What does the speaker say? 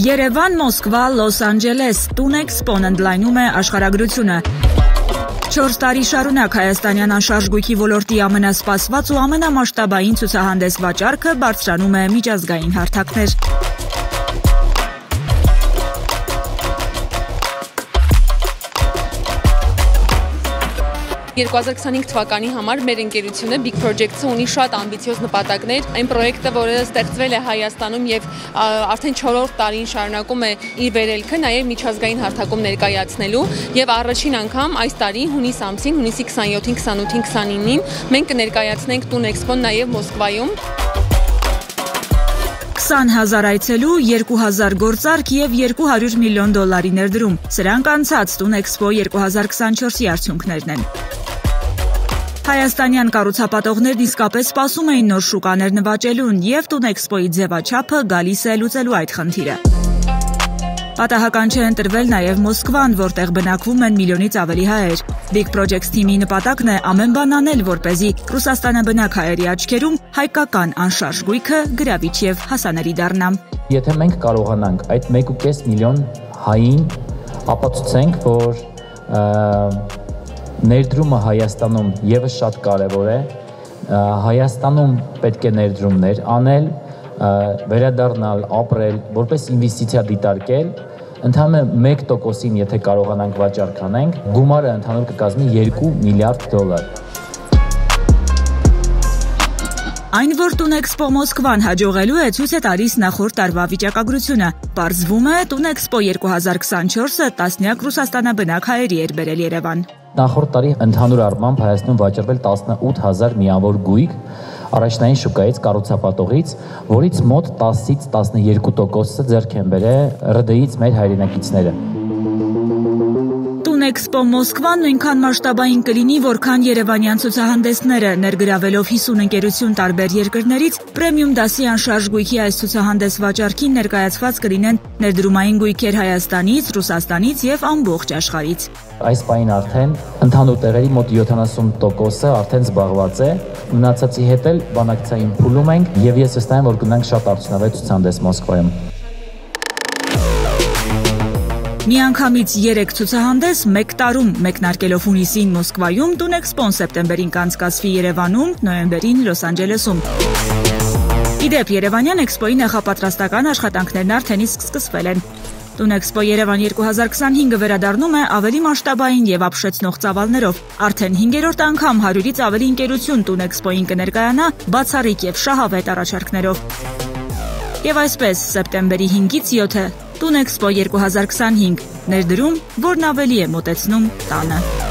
Երևան, Մոսկվա, Լոս Անջելես, Տուն Էքսպոն ընդլայնում է աշխարհագրությունը։ 4 տարի շարունակ հայաստանյան անշարժ գույքի ոլորտի ամենասպասված ու ամենամասշտաբային ցուցահանդես վաճառքը բարձրանում է միջազգային հարթակներ։ 2025 թվականի համար մեր ընկերությունը Big Projects-ը ունի շատ ամբիցիոզ նպատակներ։ Այն պրոյեկտը, որը ստեղծվել է Հայաստանում եւ արդեն 4-րդ տարին շարունակում է իր վերելքը նաեւ միջազգային հարթակում ներկայացնելու եւ առաջին անգամ այս տարի հունիս ամսին, հունիսի 27-ին, 28-ին, 29-ին մենք կներկայացնենք Տուն Էքսպոն նաեւ Մոսկվայում։ 20,000 այցելու, 2,000 գործարք եւ $200 միլիոն ներդրում։ Սրանք անցած Տուն Էքսպո 2024-ի արդյունքներն են։ Հայաստանյան կառուցապատողներն իսկապես սպասում էին նոր շուկաներ նվաճելուն եւ Տուն Էքսպոյի ձևաչափը գալիս է լուծելու այդ խնդիրը։ Պատահական չէ ընտրվել նաեւ Մոսկվան, որտեղ բնակվում են միլիոնից ավելի հայեր։ Big Projects թիմի նպատակն է ամեն բան անել, որպեսզի Ռուսաստանաբնակ հայերի աչքերում հայկական անշարժ գույքը գրավիչ եւ հասանելի դառնա։ Եթե մենք կարողանանք այդ 1.5 միլիոն հային ապացուցենք, որ ներդրումը Հայաստանում եւս շատ կարեւոր է, Հայաստանում պետք է ներդրումներ անել, վերադառնալ, ապրել, որպես ինվեստիցիա դիտարկել, ընդհանրապես 1%-ին եթե կարողանանք վաճառք անենք, գումարը ընդհանուր կկազմի $2 միլիարդ։ Այն, որ Տուն Էքսպո Մոսկվան հաջողելու է, ցույց է տալիս նախորդ տարվա վիճակագրությունը։ Պարզվում է, Տուն Էքսպո 2024-ը տասնյակ ռուսաստանաբնակ հայերի էր բերել Երևան։ Նախորդ տարի ընդհանուր առմամբ Հայաստանում վաճառվել 18,000 միավոր գույք առաջնային շուկայից կառուցապատողից, որից մոտ 10-ից 12%-ը ձեռք են բերել ՌԴ-ից մեր հայրենակիցները։ Տուն Էքսպո Մոսկվան նույնքան մասշտաբային կլինի, որքան երևանյան ցուցահանդեսները, ներգրավելով 50 ընկերություն տարբեր երկրներից, պրեմիում դասի անշարժ գույքի այս ցուցահանդես վաճառքին ներկայացված կլինեն ներդրումային գույքեր Հայաստանից, Ռուսաստանից եւ ամբողջ աշխարհից։ Այս պահին արդեն ընդհանուր տեղերի մոտ 70%-ը արդեն զբաղված է, մնացածի հետ էլ բանակցային փուլում ենք եւ ես վստահ եմ, որ կունենանք շատ արդյունավետ ցուցահանդես Մոսկվայում։ Միանգամից 3 ցուցահանդես մեկ տարում մեկնարկելով հունիսին Մոսկվայում, Տուն Էքսպոն սեպտեմբերին կանցկացվի Երևանում, նոյեմբերին Լոս Անջելեսում։ Իդեպ Երևանյան Էքսպոյի նախապատրաստական աշխատանքներն արդեն իսկ սկսվել են։ Տուն Էքսպո Երևան 2025-ը վերադառնում է ավելի մասշտաբային եւ ապշեցնող ծավալներով։ Արդեն 5-րդ անգամ 100-ից ավելի ընկերություն Տուն Էքսպոյին կներկայանա բացառիկ եւ շահավետ առաջարկներով։ Եվ այսպես սեպտեմբերի 5-ից 7-ը Տուն Էքսպո 2025 ներդրում, որն ավելի է մոտեցնում տանը։